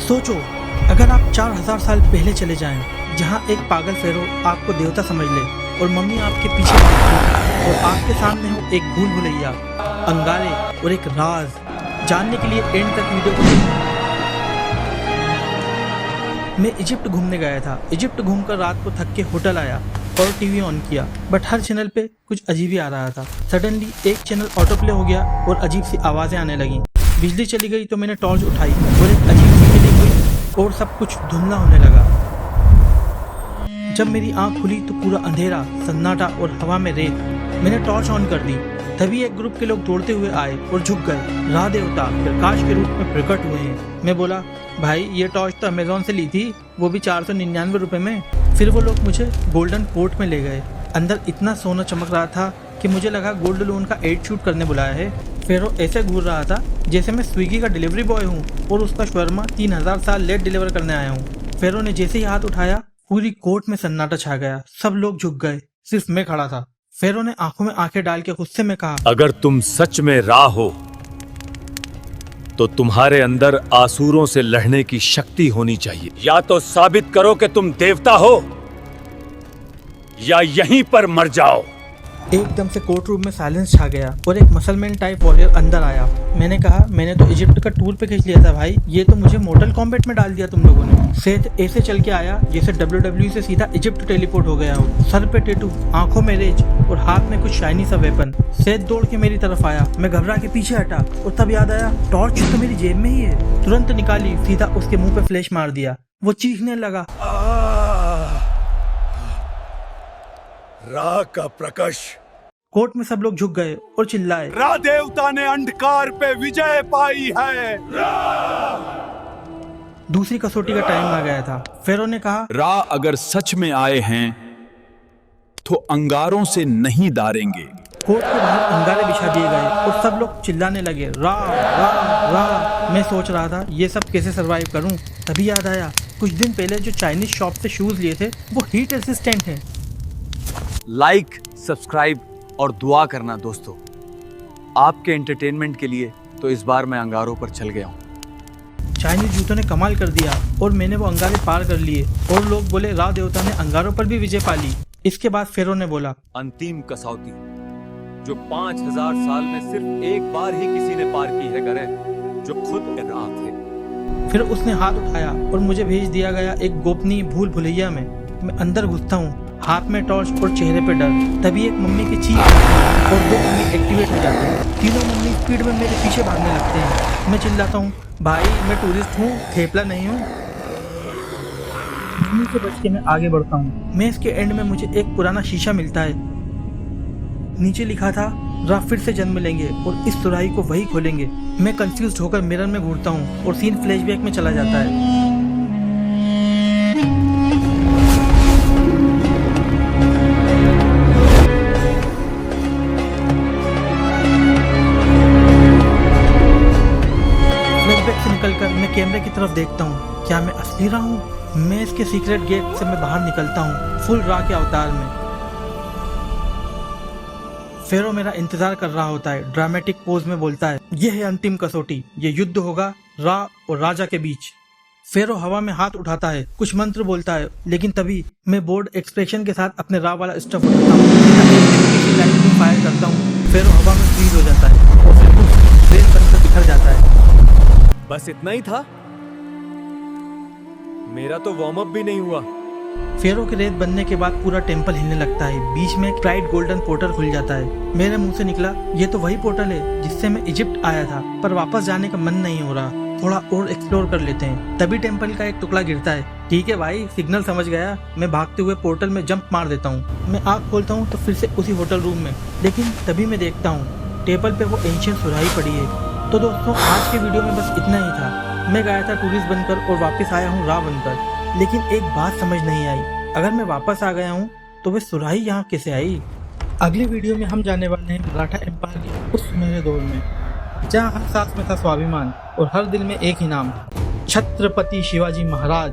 सोचो, अगर आप 4000 साल पहले चले जाएं, जहां एक पागल फेरो आपको देवता समझ ले और मम्मी आपके पीछे भागती और आपके सामने हो एक भूल भुलैया, अंगारे और एक राज। जानने के लिए एंड तक वीडियो को देखिए। मैं इजिप्ट घूमने गया था। इजिप्ट घूमकर रात को थक के होटल आया और टीवी ऑन किया, बट हर चैनल पे कुछ अजीब ही आ रहा था। सडनली एक चैनल ऑटो प्ले हो गया और अजीब सी आवाज़ें आने लगी। बिजली चली गई तो मैंने टॉर्च उठाई और एक अजीब सी फीलिंग हुई और सब कुछ धुंधला होने लगा। जब मेरी आंख खुली तो पूरा अंधेरा, सन्नाटा और हवा में रेत। मैंने टॉर्च ऑन कर दी। तभी एक ग्रुप के लोग दौड़ते हुए आए और झुक गए। राह देवता प्रकाश के रूप में प्रकट हुए हैं। मैं बोला, भाई ये टॉर्च तो अमेजोन से ली थी, वो भी 499 रुपए में। फिर वो लोग मुझे गोल्डन पोर्ट में ले गए। अंदर इतना सोना चमक रहा था कि मुझे लगा गोल्ड लोन का एड शूट करने बुलाया है। फिर वो ऐसे घूर रहा था जैसे मैं स्विगी का डिलीवरी बॉय हूँ और उसका शर्मा 3000 साल लेट डिलीवर करने आया हूँ। फेरो ने जैसे ही हाथ उठाया, पूरी कोर्ट में सन्नाटा छा गया। सब लोग झुक गए, सिर्फ मैं खड़ा था। फेरो ने आंखों में आंखें डाल के गुस्से में कहा, अगर तुम सच में रा हो तो तुम्हारे अंदर आसुरों से लड़ने की शक्ति होनी चाहिए। या तो साबित करो कि तुम देवता हो या यहीं पर मर जाओ। एकदम से कोर्ट रूम में साइलेंस छा गया और एक मसलमैन टाइप वॉरियर अंदर आया। मैंने कहा, मैंने तो इजिप्ट का टूर पे खींच लिया था भाई, ये तो मुझे मोर्टल कॉम्बैट में डाल दिया तुम लोगों ने। सेठ ऐसे चल के आया जैसे WWE से सीधा इजिप्ट टेलीपोर्ट हो गया हो। सर पे टेटू, आंखों में रेज और हाथ में कुछ शाइनी सा वेपन। सेठ दौड़ के मेरी तरफ आया। मैं घबरा के पीछे हटा और तब याद आया टॉर्च तो मेरी जेब में ही है। तुरंत निकाली, सीधा उसके मुंह पे फ्लैश मार दिया। वो चीखने लगा, रा का प्रकाश। कोर्ट में सब लोग झुक गए और चिल्लाए, रा देवता ने अंधकार पे विजय पाई है। दूसरी कसौटी का टाइम आ गया था। फेरो ने कहा, रा अगर सच में आए हैं तो अंगारों से नहीं दारेंगे। कोर्ट के बाहर अंगारे बिछा दिए गए और सब लोग चिल्लाने लगे, रा रा रा। मैं सोच रहा था ये सब कैसे सरवाइव करूं। तभी याद आया, कुछ दिन पहले जो चाइनीज शॉप से शूज लिए थे वो हीट रेसिस्टेंट हैं। लाइक, सब्सक्राइब और दुआ करना दोस्तों। आपके एंटरटेनमेंट के लिए तो इस बार मैं अंगारों पर चल गया हूँ। चाइनीज जूतों ने कमाल कर दिया और मैंने वो अंगारे पार कर लिए और लोग बोले रा देवता ने अंगारों पर भी विजय पा ली। इसके बाद फेरो ने बोला, अंतिम कसौटी जो 5000 साल में सिर्फ एक बार ही किसी ने पार की है करे, जो खुद रा थे। फिर उसने हाथ उठाया और मुझे भेज दिया गया एक गोपनीय भूल भुलैया में। मैं अंदर घुसता हूँ, हाथ में टॉर्च और चेहरे पे डर। तभी एक मम्मी की चीख और 2 मम्मी एक्टिवेट हो जाते हैं। तीनों मम्मी स्पीड में मेरे पीछे भागने लगते हैं। मैं चिल्लाता हूँ, भाई मैं टूरिस्ट हूँ, थेपला नहीं हूँ। मम्मी से बच के मैं आगे बढ़ता हूँ। मैं इसके एंड में मुझे एक पुराना शीशा मिलता है। नीचे लिखा था, रा फिर से जन्म लेंगे और इस सुराही को वही खोलेंगे। मैं कंफ्यूज होकर मिरर में घूरता हूँ और सीन फ्लैशबैक में चला जाता है। निकलकर मैं कैमरे की तरफ देखता हूँ। क्या मैं असली रहा हूँ? मैं इसके सीक्रेट गेट से मैं बाहर निकलता हूँ, फुल रा के अवतार में। फेरो मेरा इंतजार कर रहा होता है। ड्रामेटिक पोज में बोलता है, यह है अंतिम कसौटी, ये युद्ध होगा रा और राजा के बीच। फेरो हवा में हाथ उठाता है, कुछ मंत्र बोलता है, लेकिन तभी मैं बोर्ड एक्सप्रेशन के साथ अपने रा वाला स्टफ उठाता हूँ। किसी लाइन में फायर करता हूँ। फेरो हवा में फ्रीज हो जाता है और फिर कुछ रेल बनकर बिखर जाता है। बस इतना ही था? मेरा तो वार्म अप भी नहीं हुआ। फेरो के रेत बनने के बाद पूरा टेंपल हिलने लगता है। बीच में एक ब्राइट गोल्डन पोर्टल खुल जाता है। मेरे मुंह से निकला, ये तो वही पोर्टल है जिससे मैं इजिप्ट आया था, पर वापस जाने का मन नहीं हो रहा। थोड़ा और एक्सप्लोर कर लेते हैं। तभी टेंपल का एक टुकड़ा गिरता है। ठीक है भाई, सिग्नल समझ गया। मैं भागते हुए पोर्टल में जंप मार देता हूँ। मैं आँख खोलता हूँ तो फिर से उसी होटल रूम में, लेकिन तभी मैं देखता हूँ टेबल पे वो एंशिएंट सुराही पड़ी है। तो दोस्तों, आज के वीडियो में बस इतना ही था। मैं गया था टूरिस्ट बनकर और वापस आया हूँ रा बनकर। लेकिन एक बात समझ नहीं आई, अगर मैं वापस आ गया हूँ तो वे सुराही यहाँ कैसे आई? अगले वीडियो में हम जाने वाले हैं मराठा एम्पायर के उस सुनहरे दौर में, जहाँ हर सांस में था स्वाभिमान और हर दिल में एक ही नाम, छत्रपति शिवाजी महाराज।